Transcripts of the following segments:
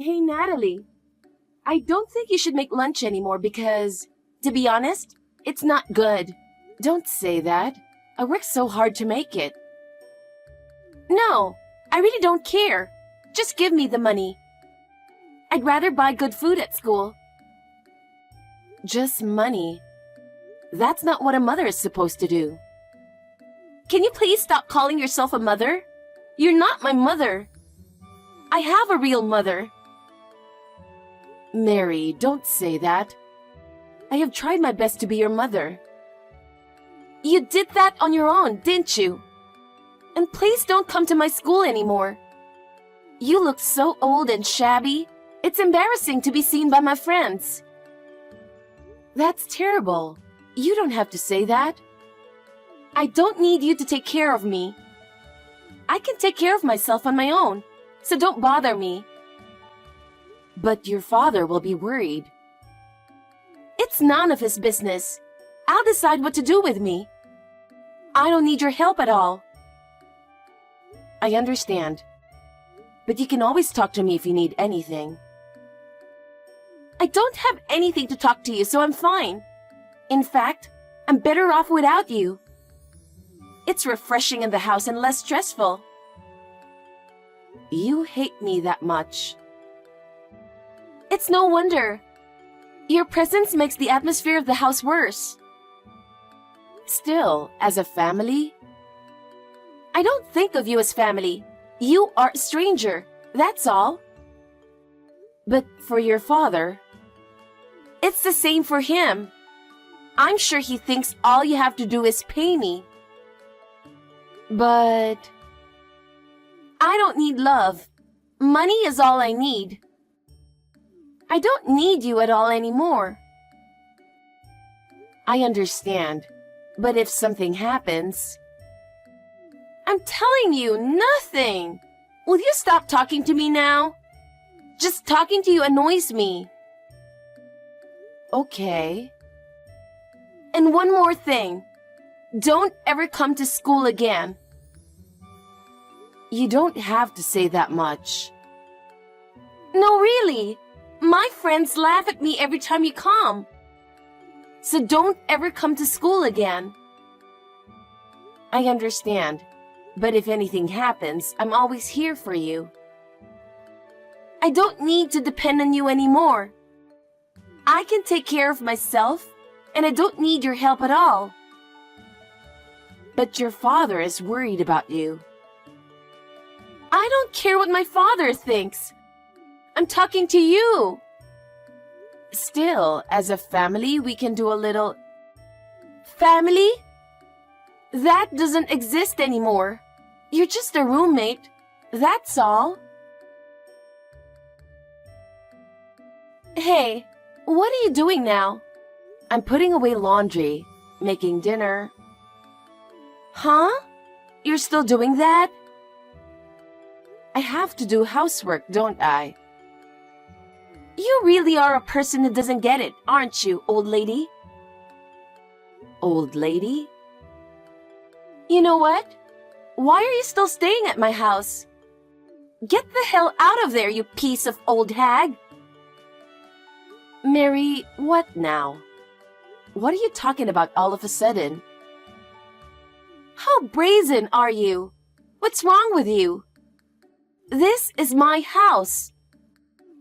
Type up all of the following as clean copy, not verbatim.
Hey, Natalie, I don't think you should make lunch anymore because, to be honest, it's not good. Don't say that. I worked so hard to make it. No, I really don't care. Just give me the money. I'd rather buy good food at school. Just money. That's not what a mother is supposed to do. Can you please stop calling yourself a mother? You're not my mother. I have a real mother. Mary, don't say that. I have tried my best to be your mother. You did that on your own, didn't you? And please don't come to my school anymore. You look so old and shabby. It's embarrassing to be seen by my friends. That's terrible. You don't have to say that. I don't need you to take care of me. I can take care of myself on my own, so don't bother me. But your father will be worried. It's none of his business. I'll decide what to do with me. I don't need your help at all. I understand. But you can always talk to me if you need anything. I don't have anything to talk to you, so I'm fine. In fact, I'm better off without you. It's refreshing in the house and less stressful. You hate me that much. It's no wonder. Your presence makes the atmosphere of the house worse. Still, as a family, I don't think of you as family. You are a stranger, that's all. But for your father, it's the same for him. I'm sure he thinks all you have to do is pay me. But I don't need love. Money is all I need. I don't need you at all anymore. I understand, but if something happens... I'm telling you, nothing. Will you stop talking to me now? Just talking to you annoys me. Okay. And one more thing. Don't ever come to school again. You don't have to say that much. No, really. My friends laugh at me every time you come. So don't ever come to school again. I understand. But if anything happens, I'm always here for you. I don't need to depend on you anymore. I can take care of myself, and I don't need your help at all. But your father is worried about you. I don't care what my father thinks. I'm talking to you. Still, as a family, we can do a little... Family? That doesn't exist anymore. You're just a roommate. That's all. Hey, what are you doing now? I'm putting away laundry, making dinner. Huh? You're still doing that? I have to do housework, don't I? You really are a person who doesn't get it, aren't you, old lady? Old lady? You know what? Why are you still staying at my house? Get the hell out of there, you piece of old hag! Mary, what now? What are you talking about all of a sudden? How brazen are you? What's wrong with you? This is my house.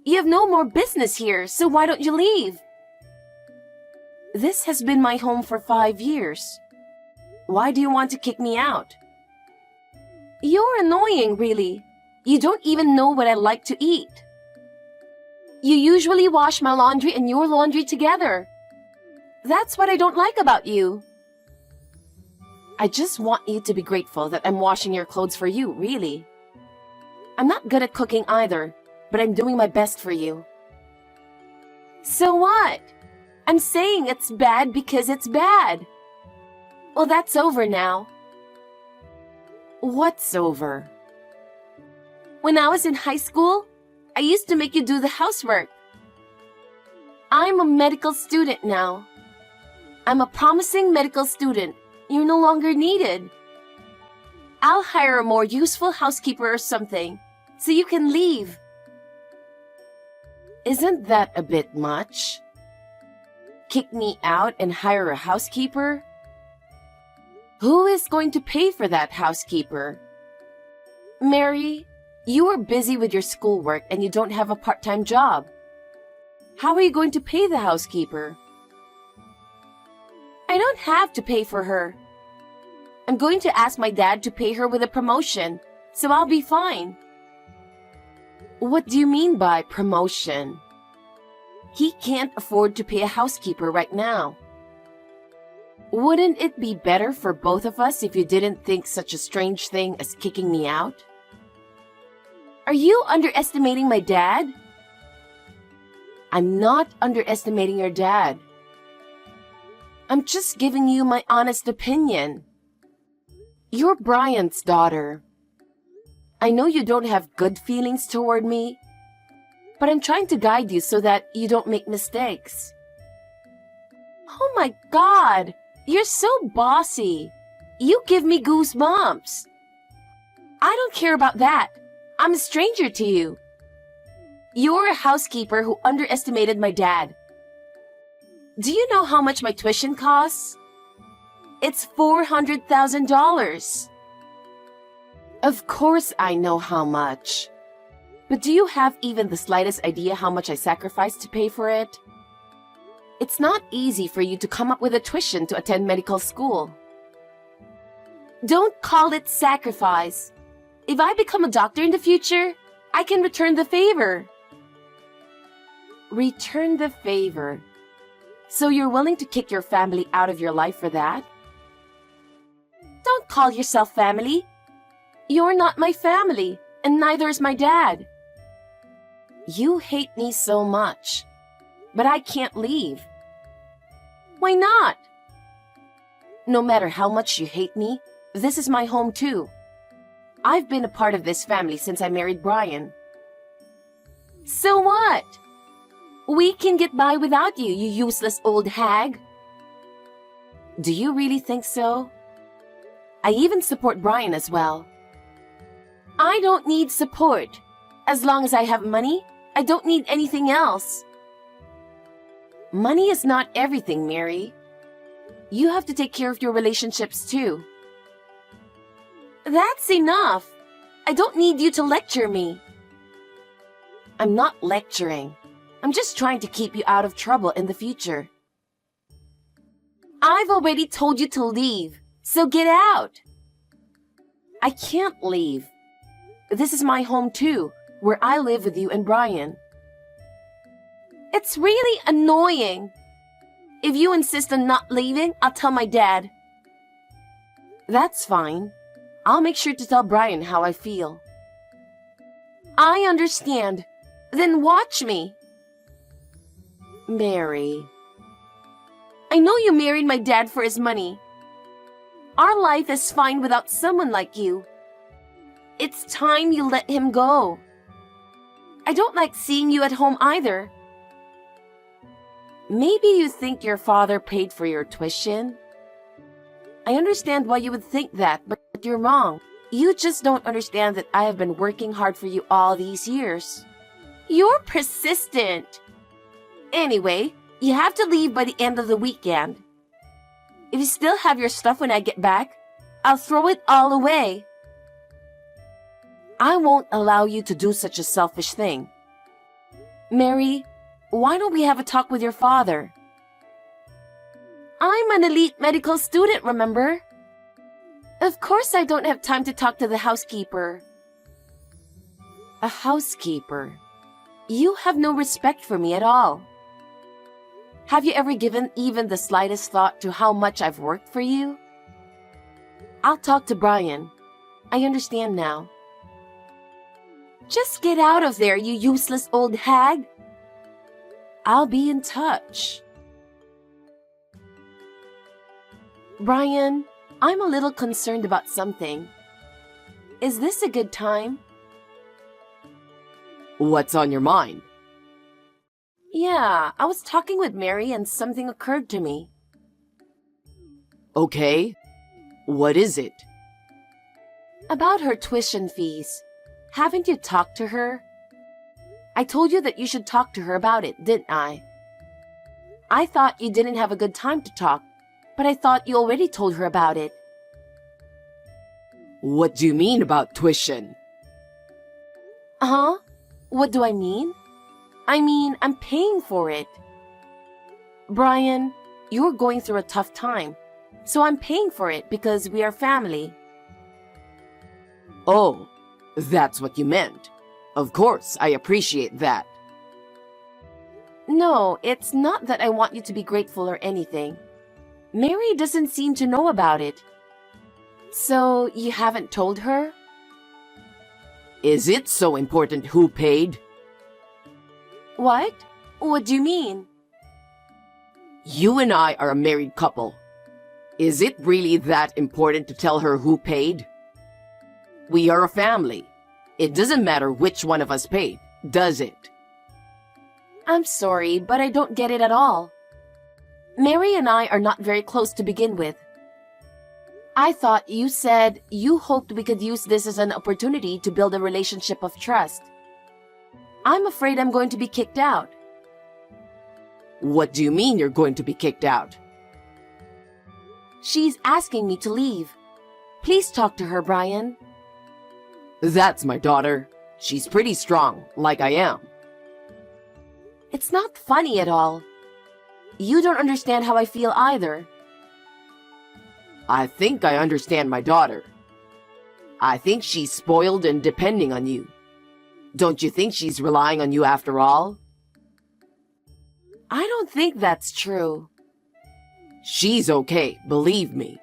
You have no more business here, so why don't you leave? This has been my home for 5 years. Why do you want to kick me out? You're annoying, really. You don't even know what I like to eat. You usually wash my laundry and your laundry together. That's what I don't like about you. I just want you to be grateful that I'm washing your clothes for you, really. I'm not good at cooking either, but I'm doing my best for you. So what? I'm saying it's bad because it's bad. Well, that's over now. What's over? When I was in high school, I used to make you do the housework. I'm a medical student now. I'm a promising medical student. You're no longer needed. I'll hire a more useful housekeeper or something, so you can leave. Isn't that a bit much? Kick me out and hire a housekeeper? Who is going to pay for that housekeeper? Mary, you are busy with your schoolwork and you don't have a part-time job. How are you going to pay the housekeeper? I don't have to pay for her. I'm going to ask my dad to pay her with a promotion, so I'll be fine. What do you mean by promotion? He can't afford to pay a housekeeper right now. Wouldn't it be better for both of us if you didn't think such a strange thing as kicking me out? Are you underestimating my dad? I'm not underestimating your dad. I'm just giving you my honest opinion. You're Brian's daughter. I know you don't have good feelings toward me, but I'm trying to guide you so that you don't make mistakes. Oh my God, you're so bossy. You give me goosebumps. I don't care about that. I'm a stranger to you. You're a housekeeper who underestimated my dad. Do you know how much my tuition costs? It's $400,000. Of course I know how much. But do you have even the slightest idea how much I sacrificed to pay for it? It's not easy for you to come up with a tuition to attend medical school. Don't call it sacrifice. If I become a doctor in the future, I can return the favor. Return the favor. So you're willing to kick your family out of your life for that? Don't call yourself family. You're not my family, and neither is my dad. You hate me so much, but I can't leave. Why not? No matter how much you hate me, this is my home too. I've been a part of this family since I married Brian. So what? We can get by without you, you useless old hag. Do you really think so? I even support Brian as well. I don't need support. As long as I have money, I don't need anything else. Money is not everything, Mary. You have to take care of your relationships too. That's enough. I don't need you to lecture me. I'm not lecturing. I'm just trying to keep you out of trouble in the future. I've already told you to leave, so get out. I can't leave. This is my home too, where I live with you and Brian. It's really annoying. If you insist on not leaving, I'll tell my dad. That's fine. I'll make sure to tell Brian how I feel. I understand. Then watch me. Mary. I know you married my dad for his money. Our life is fine without someone like you. It's time you let him go. I don't like seeing you at home either. Maybe you think your father paid for your tuition. I understand why you would think that, but you're wrong. You just don't understand that I have been working hard for you all these years. You're persistent. Anyway, you have to leave by the end of the weekend. If you still have your stuff when I get back, I'll throw it all away. I won't allow you to do such a selfish thing. Mary, why don't we have a talk with your father? I'm an elite medical student, remember? Of course I don't have time to talk to the housekeeper. A housekeeper? You have no respect for me at all. Have you ever given even the slightest thought to how much I've worked for you? I'll talk to Brian. I understand now. Just get out of there, you useless old hag. I'll be in touch. Brian, I'm a little concerned about something. Is this a good time? What's on your mind? Yeah, I was talking with Mary and something occurred to me. Okay. What is it? About her tuition fees. Haven't you talked to her? I told you that you should talk to her about it, didn't I? I thought you didn't have a good time to talk, but I thought you already told her about it. What do you mean about tuition? Huh? What do I mean? I mean, I'm paying for it. Brian, you're going through a tough time, so I'm paying for it because we are family. Oh, that's what you meant. Of course, I appreciate that. No, it's not that I want you to be grateful or anything. Mary doesn't seem to know about it. So, you haven't told her? Is it so important who paid? What? What do you mean? You and I are a married couple. Is it really that important to tell her who paid? We are a family. It doesn't matter which one of us paid, does it? I'm sorry, but I don't get it at all. Mary and I are not very close to begin with. I thought you said you hoped we could use this as an opportunity to build a relationship of trust. I'm afraid I'm going to be kicked out. What do you mean you're going to be kicked out? She's asking me to leave. Please talk to her, Brian. That's my daughter. She's pretty strong, like I am. It's not funny at all. You don't understand how I feel either. I think I understand my daughter. I think she's spoiled and depending on you. Don't you think she's relying on you after all? I don't think that's true. She's okay, believe me.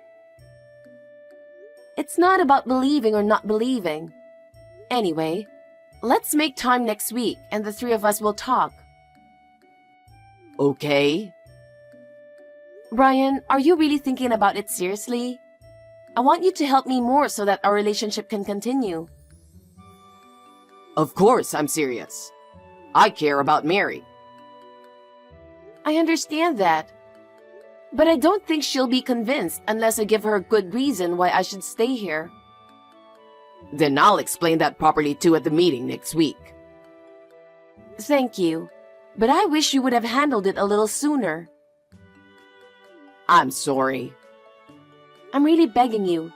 It's not about believing or not believing. Anyway, let's make time next week and the three of us will talk. Okay. Brian, are you really thinking about it seriously? I want you to help me more so that our relationship can continue. Of course I'm serious. I care about Mary. I understand that. But I don't think she'll be convinced unless I give her a good reason why I should stay here. Then I'll explain that properly too at the meeting next week. Thank you. But I wish you would have handled it a little sooner. I'm sorry. I'm really begging you.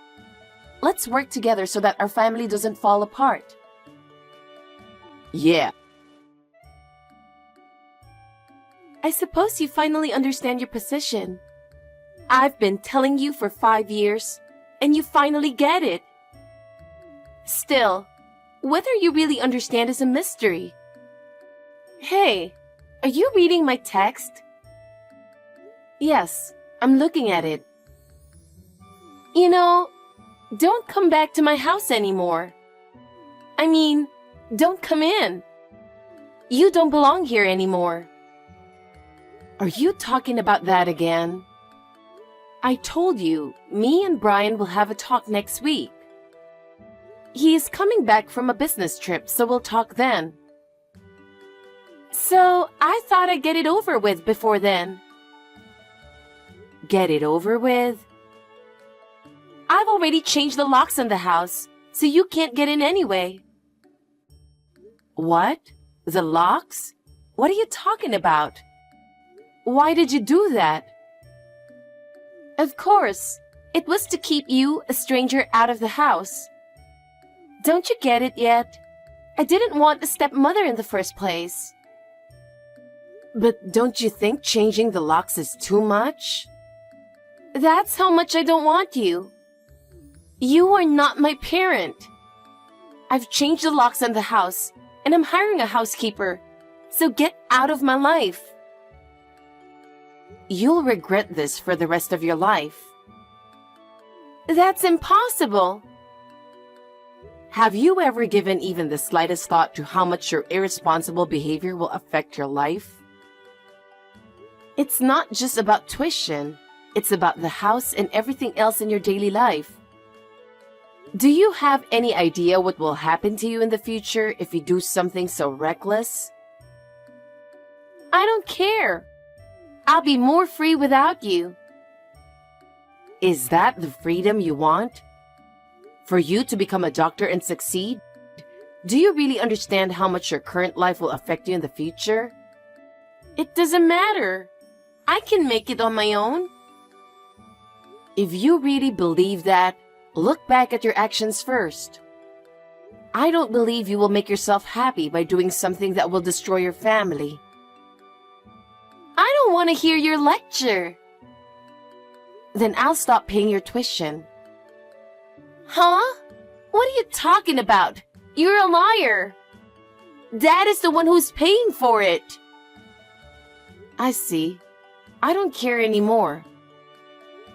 Let's work together so that our family doesn't fall apart. Yeah. I suppose you finally understand your position. I've been telling you for 5 years, and you finally get it. Still, whether you really understand is a mystery. Hey, are you reading my text? Yes, I'm looking at it. You know, don't come back to my house anymore. I mean, don't come in. You don't belong here anymore. Are you talking about that again? I told you, me and Brian will have a talk next week. He is coming back from a business trip, so we'll talk then. So, I thought I'd get it over with before then. Get it over with? I've already changed the locks on the house, so you can't get in anyway. What? The locks? What are you talking about? Why did you do that? Of course, it was to keep you, a stranger, out of the house. Don't you get it yet? I didn't want a stepmother in the first place. But don't you think changing the locks is too much? That's how much I don't want you. You are not my parent. I've changed the locks on the house, and I'm hiring a housekeeper, so get out of my life. You'll regret this for the rest of your life. That's impossible. Have you ever given even the slightest thought to how much your irresponsible behavior will affect your life? It's not just about tuition. It's about the house and everything else in your daily life. Do you have any idea what will happen to you in the future if you do something so reckless? I don't care. I'll be more free without you. Is that the freedom you want? For you to become a doctor and succeed? Do you really understand how much your current life will affect you in the future? It doesn't matter. I can make it on my own. If you really believe that, look back at your actions first. I don't believe you will make yourself happy by doing something that will destroy your family. I don't want to hear your lecture. Then I'll stop paying your tuition. Huh? What are you talking about? You're a liar. Dad is the one who's paying for it. I see. I don't care anymore.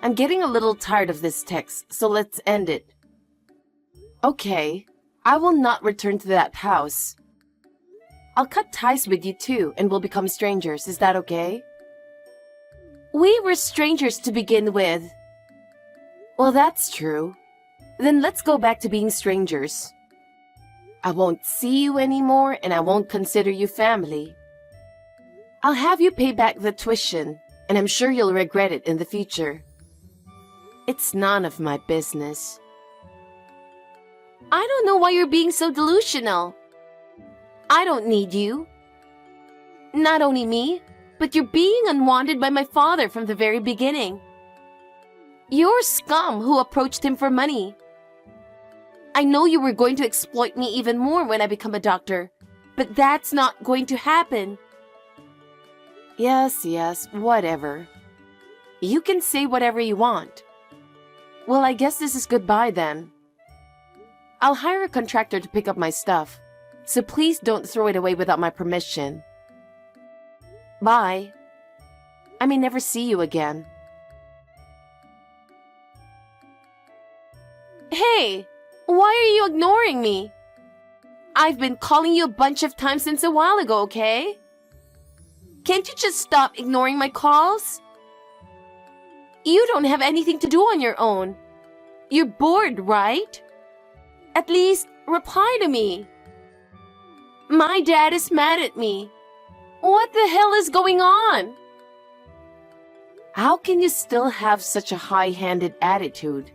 I'm getting a little tired of this text, so let's end it. Okay, I will not return to that house. I'll cut ties with you too, and we'll become strangers. Is that okay? We were strangers to begin with. Well, that's true. Then let's go back to being strangers. I won't see you anymore, and I won't consider you family. I'll have you pay back the tuition, and I'm sure you'll regret it in the future. It's none of my business. I don't know why you're being so delusional. I don't need you. Not only me, but you're being unwanted by my father from the very beginning. You're scum who approached him for money. I know you were going to exploit me even more when I become a doctor, but that's not going to happen. Yes, whatever. You can say whatever you want. Well, I guess this is goodbye then. I'll hire a contractor to pick up my stuff, so please don't throw it away without my permission. Bye. I may never see you again. Hey, why are you ignoring me? I've been calling you a bunch of times since a while ago, okay? Can't you just stop ignoring my calls? You don't have anything to do on your own. You're bored, right? At least reply to me. My dad is mad at me. What the hell is going on? How can you still have such a high-handed attitude?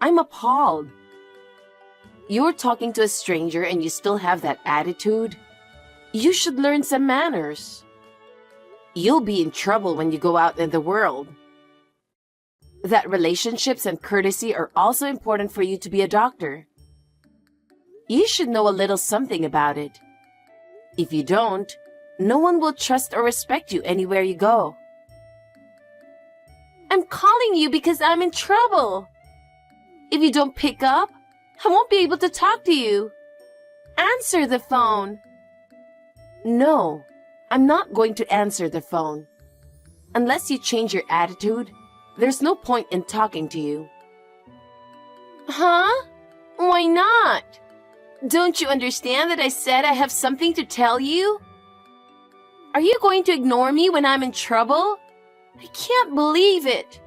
I'm appalled. You're talking to a stranger and you still have that attitude? You should learn some manners. You'll be in trouble when you go out in the world. That relationships and courtesy are also important for you to be a doctor. You should know a little something about it. If you don't, no one will trust or respect you anywhere you go. I'm calling you because I'm in trouble. If you don't pick up, I won't be able to talk to you. Answer the phone. No, I'm not going to answer the phone. Unless you change your attitude, there's no point in talking to you. Huh? Why not? Don't you understand that I said I have something to tell you? Are you going to ignore me when I'm in trouble? I can't believe it.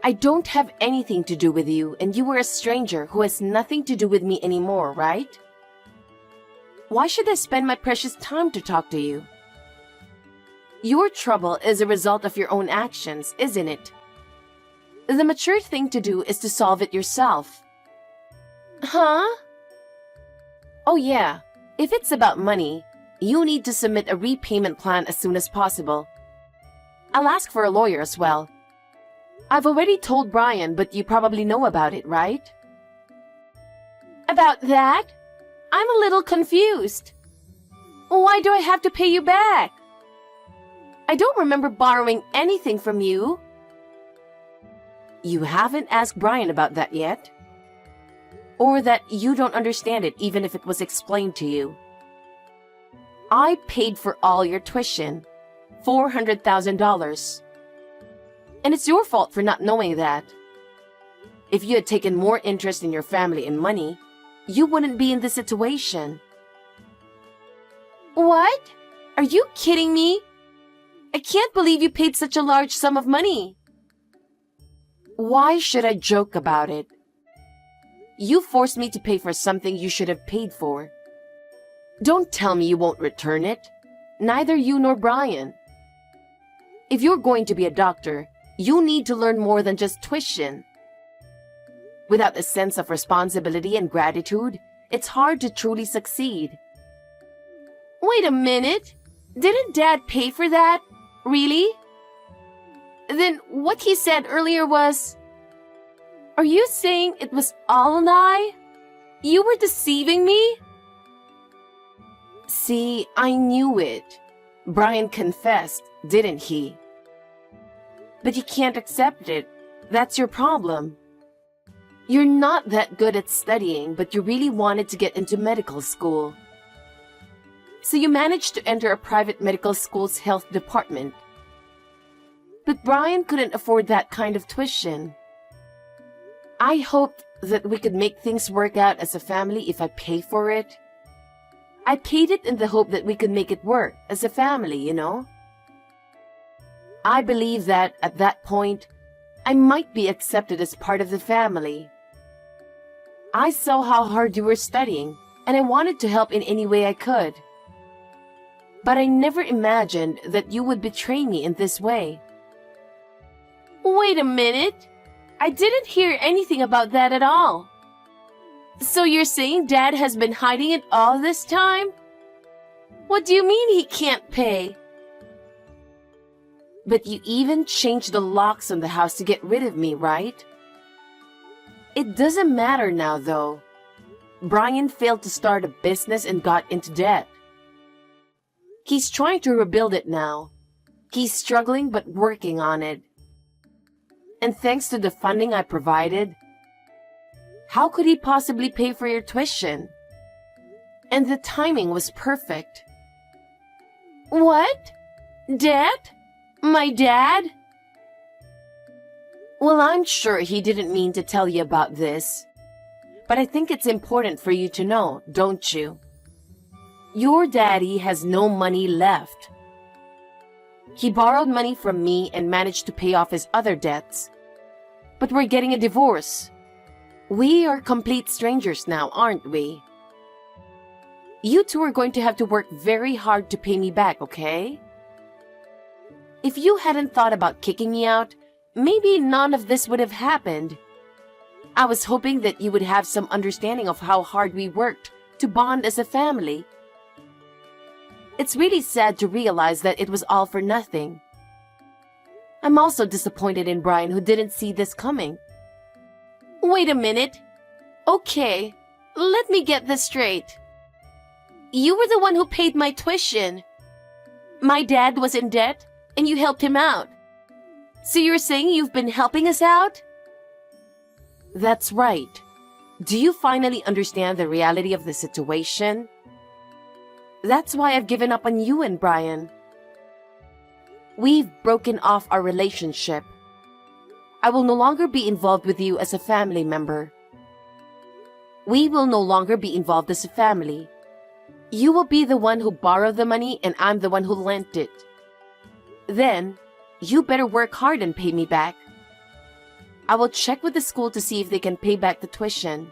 I don't have anything to do with you, and you were a stranger who has nothing to do with me anymore, right? Why should I spend my precious time to talk to you? Your trouble is a result of your own actions, isn't it? The mature thing to do is to solve it yourself. Huh? Oh yeah, if it's about money, you need to submit a repayment plan as soon as possible. I'll ask for a lawyer as well. I've already told Brian, but you probably know about it, right? About that? I'm a little confused. Why do I have to pay you back? I don't remember borrowing anything from you. You haven't asked Brian about that yet? Or that you don't understand it even if it was explained to you? I paid for all your tuition, $400,000. And it's your fault for not knowing that. If you had taken more interest in your family and money, you wouldn't be in this situation. What? Are you kidding me? I can't believe you paid such a large sum of money. Why should I joke about it? You forced me to pay for something you should have paid for. Don't tell me you won't return it. Neither you nor Brian. If you're going to be a doctor, you need to learn more than just tuition. Without a sense of responsibility and gratitude, it's hard to truly succeed. Wait a minute. Didn't Dad pay for that? Really? Then what he said earlier was... Are you saying it was all a lie? You were deceiving me? See, I knew it. Brian confessed, didn't he? But you can't accept it. That's your problem. You're not that good at studying, but you really wanted to get into medical school. So you managed to enter a private medical school's health department. But Brian couldn't afford that kind of tuition. I hoped that we could make things work out as a family if I pay for it. I paid it in the hope that we could make it work as a family, you know? I believe that at that point, I might be accepted as part of the family. I saw how hard you were studying, and I wanted to help in any way I could. But I never imagined that you would betray me in this way. Wait a minute. I didn't hear anything about that at all. So you're saying Dad has been hiding it all this time? What do you mean he can't pay? But you even changed the locks on the house to get rid of me, right? It doesn't matter now, though. Brian failed to start a business and got into debt. He's trying to rebuild it now. He's struggling but working on it. And thanks to the funding I provided, how could he possibly pay for your tuition? And the timing was perfect. What? Debt? My dad? Well, I'm sure he didn't mean to tell you about this. But I think it's important for you to know, don't you? Your daddy has no money left. He borrowed money from me and managed to pay off his other debts. But we're getting a divorce. We are complete strangers now, aren't we? You two are going to have to work very hard to pay me back, okay? If you hadn't thought about kicking me out, maybe none of this would have happened. I was hoping that you would have some understanding of how hard we worked to bond as a family. It's really sad to realize that it was all for nothing. I'm also disappointed in Brian, who didn't see this coming. Wait a minute. Okay, let me get this straight. You were the one who paid my tuition. My dad was in debt, and you helped him out. So you're saying you've been helping us out? That's right. Do you finally understand the reality of the situation? That's why I've given up on you and Brian. We've broken off our relationship. I will no longer be involved with you as a family member. We will no longer be involved as a family. You will be the one who borrowed the money and I'm the one who lent it. Then, you better work hard and pay me back. I will check with the school to see if they can pay back the tuition.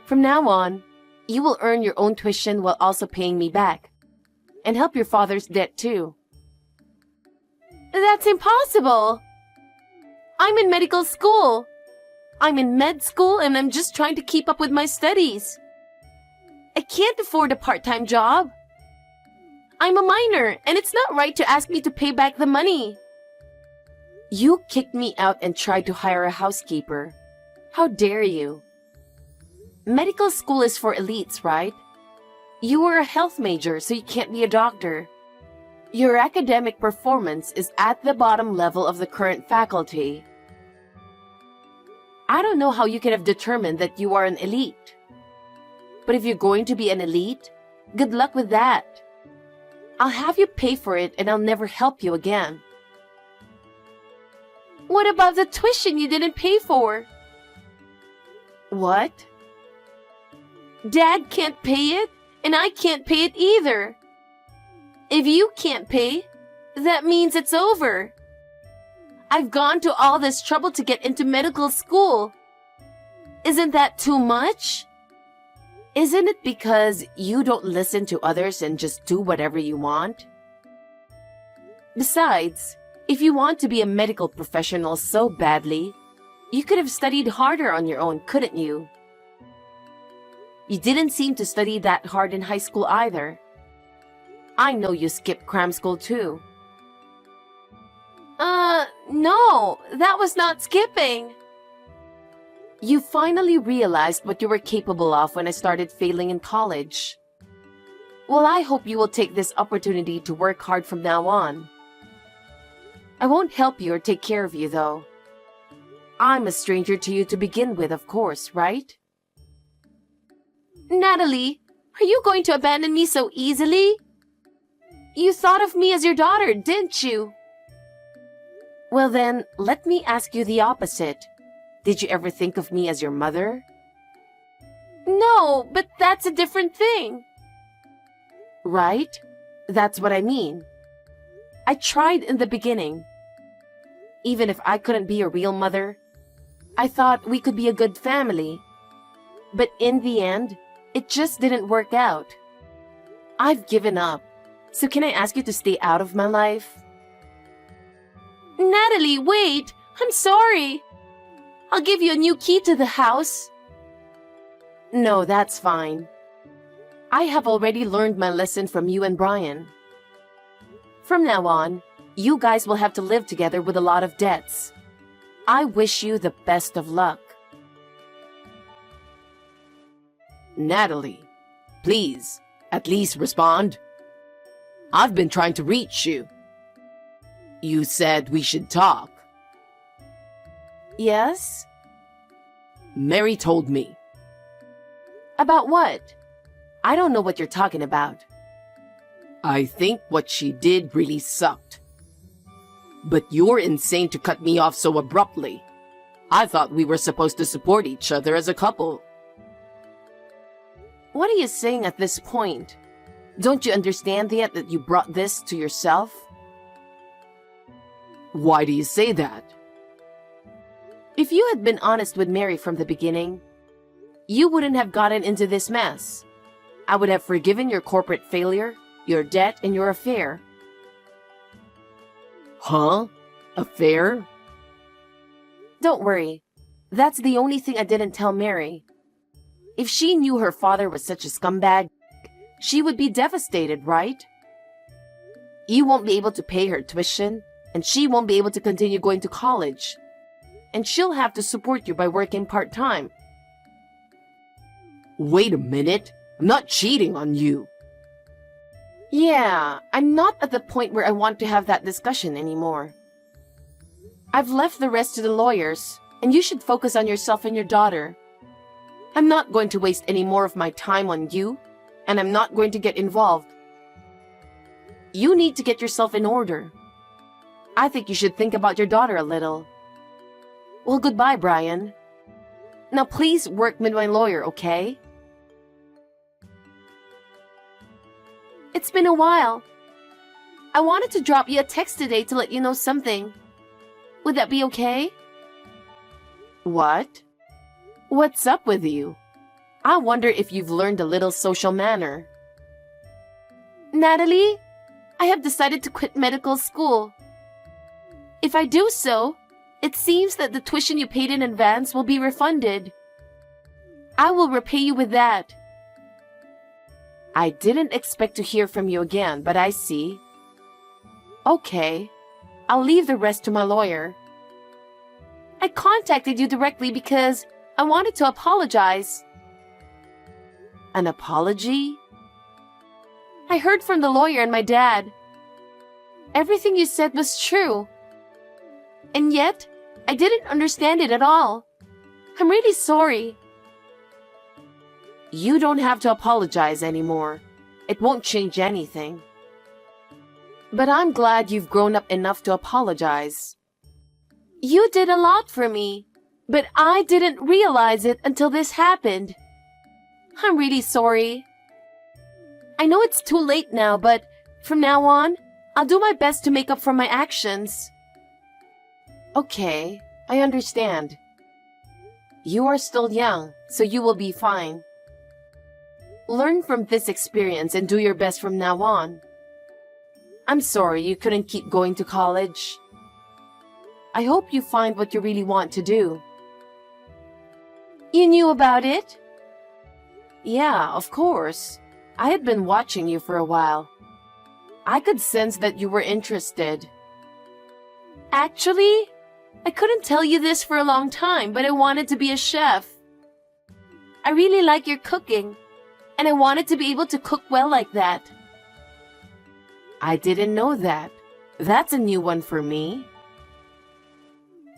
From now on, you will earn your own tuition while also paying me back. And help your father's debt too. That's impossible! I'm in medical school. I'm in med school and I'm just trying to keep up with my studies. I can't afford a part-time job. I'm a minor and it's not right to ask me to pay back the money. You kicked me out and tried to hire a housekeeper. How dare you? Medical school is for elites, right? You were a health major, so you can't be a doctor. Your academic performance is at the bottom level of the current faculty. I don't know how you could have determined that you are an elite. But if you're going to be an elite, good luck with that. I'll have you pay for it and I'll never help you again. What about the tuition you didn't pay for? What? Dad can't pay it, and I can't pay it either. If you can't pay, that means it's over. I've gone to all this trouble to get into medical school. Isn't that too much? Isn't it because you don't listen to others and just do whatever you want? Besides, if you want to be a medical professional so badly, you could have studied harder on your own, couldn't you? You didn't seem to study that hard in high school either. I know you skipped cram school too. No, that was not skipping. You finally realized what you were capable of when I started failing in college. Well, I hope you will take this opportunity to work hard from now on. I won't help you or take care of you, though. I'm a stranger to you to begin with, of course, right? Natalie, are you going to abandon me so easily? You thought of me as your daughter, didn't you? Well then, let me ask you the opposite. Did you ever think of me as your mother? No, but that's a different thing. Right? That's what I mean. I tried in the beginning. Even if I couldn't be a real mother, I thought we could be a good family. But in the end, it just didn't work out. I've given up. So can I ask you to stay out of my life? Natalie, wait! I'm sorry! I'll give you a new key to the house. No, that's fine. I have already learned my lesson from you and Brian. From now on, you guys will have to live together with a lot of debts. I wish you the best of luck. Natalie, please, at least respond. I've been trying to reach you. You said we should talk. Yes? Mary told me. About what? I don't know what you're talking about. I think what she did really sucked. But you're insane to cut me off so abruptly. I thought we were supposed to support each other as a couple. What are you saying at this point? Don't you understand yet that you brought this to yourself? Why do you say that? If you had been honest with Mary from the beginning, you wouldn't have gotten into this mess. I would have forgiven your corporate failure, your debt, and your affair. Huh? Affair? Don't worry. That's the only thing I didn't tell Mary. If she knew her father was such a scumbag, she would be devastated, right? You won't be able to pay her tuition, and she won't be able to continue going to college. And she'll have to support you by working part-time. Wait a minute. I'm not cheating on you. Yeah, I'm not at the point where I want to have that discussion anymore. I've left the rest to the lawyers, and you should focus on yourself and your daughter. I'm not going to waste any more of my time on you, and I'm not going to get involved. You need to get yourself in order. I think you should think about your daughter a little. Well, goodbye, Brian. Now please work with my lawyer, okay? It's been a while. I wanted to drop you a text today to let you know something. Would that be okay? What? What's up with you? I wonder if you've learned a little social manner. Natalie, I have decided to quit medical school. If I do so, it seems that the tuition you paid in advance will be refunded. I will repay you with that. I didn't expect to hear from you again, but I see. Okay, I'll leave the rest to my lawyer. I contacted you directly because I wanted to apologize. An apology? I heard from the lawyer and my dad. Everything you said was true. And yet, I didn't understand it at all. I'm really sorry. You don't have to apologize anymore. It won't change anything. But I'm glad you've grown up enough to apologize. You did a lot for me, but I didn't realize it until this happened. I'm really sorry. I know it's too late now, but from now on, I'll do my best to make up for my actions. Okay, I understand. You are still young, so you will be fine. Learn from this experience and do your best from now on. I'm sorry you couldn't keep going to college. I hope you find what you really want to do. You knew about it? Yeah, of course. I had been watching you for a while. I could sense that you were interested. Actually, I couldn't tell you this for a long time, but I wanted to be a chef. I really like your cooking, and I wanted to be able to cook well like that. I didn't know that. That's a new one for me.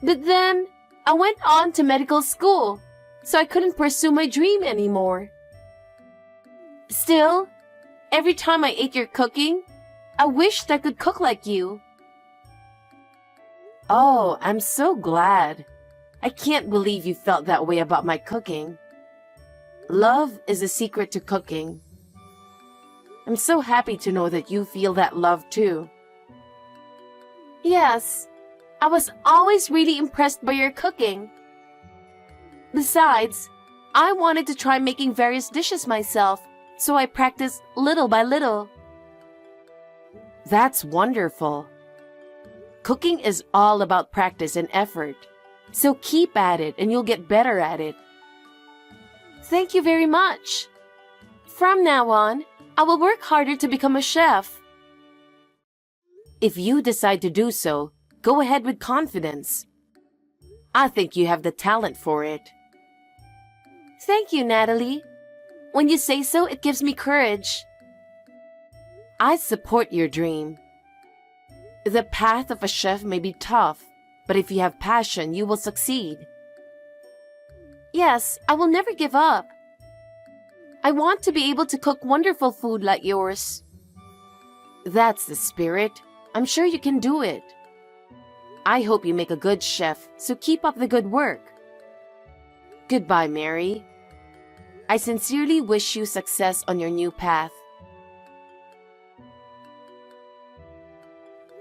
But then, I went on to medical school, so I couldn't pursue my dream anymore. Still, every time I ate your cooking, I wished I could cook like you. Oh, I'm so glad. I can't believe you felt that way about my cooking. Love is a secret to cooking. I'm so happy to know that you feel that love too. Yes, I was always really impressed by your cooking. Besides, I wanted to try making various dishes myself, so I practiced little by little. That's wonderful. Cooking is all about practice and effort, so keep at it and you'll get better at it. Thank you very much. From now on, I will work harder to become a chef. If you decide to do so, go ahead with confidence. I think you have the talent for it. Thank you, Natalie. When you say so, it gives me courage. I support your dream. The path of a chef may be tough, but if you have passion, you will succeed. Yes, I will never give up. I want to be able to cook wonderful food like yours. That's the spirit. I'm sure you can do it. I hope you make a good chef, so keep up the good work. Goodbye, Mary. I sincerely wish you success on your new path.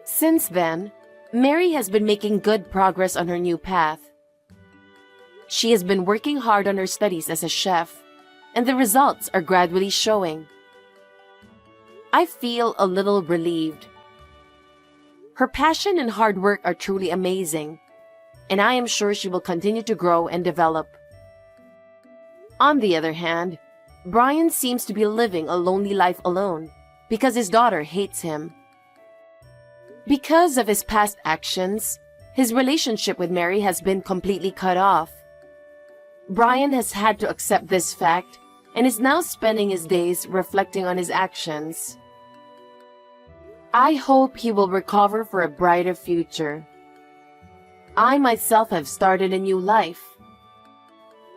Since then, Mary has been making good progress on her new path. She has been working hard on her studies as a chef, and the results are gradually showing. I feel a little relieved. Her passion and hard work are truly amazing, and I am sure she will continue to grow and develop. On the other hand, Brian seems to be living a lonely life alone because his daughter hates him. Because of his past actions, his relationship with Mary has been completely cut off. Brian has had to accept this fact and is now spending his days reflecting on his actions. I hope he will recover for a brighter future. I myself have started a new life.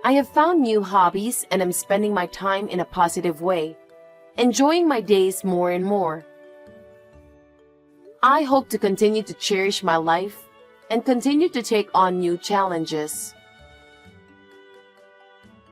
I have found new hobbies and am spending my time in a positive way, enjoying my days more and more. I hope to continue to cherish my life and continue to take on new challenges.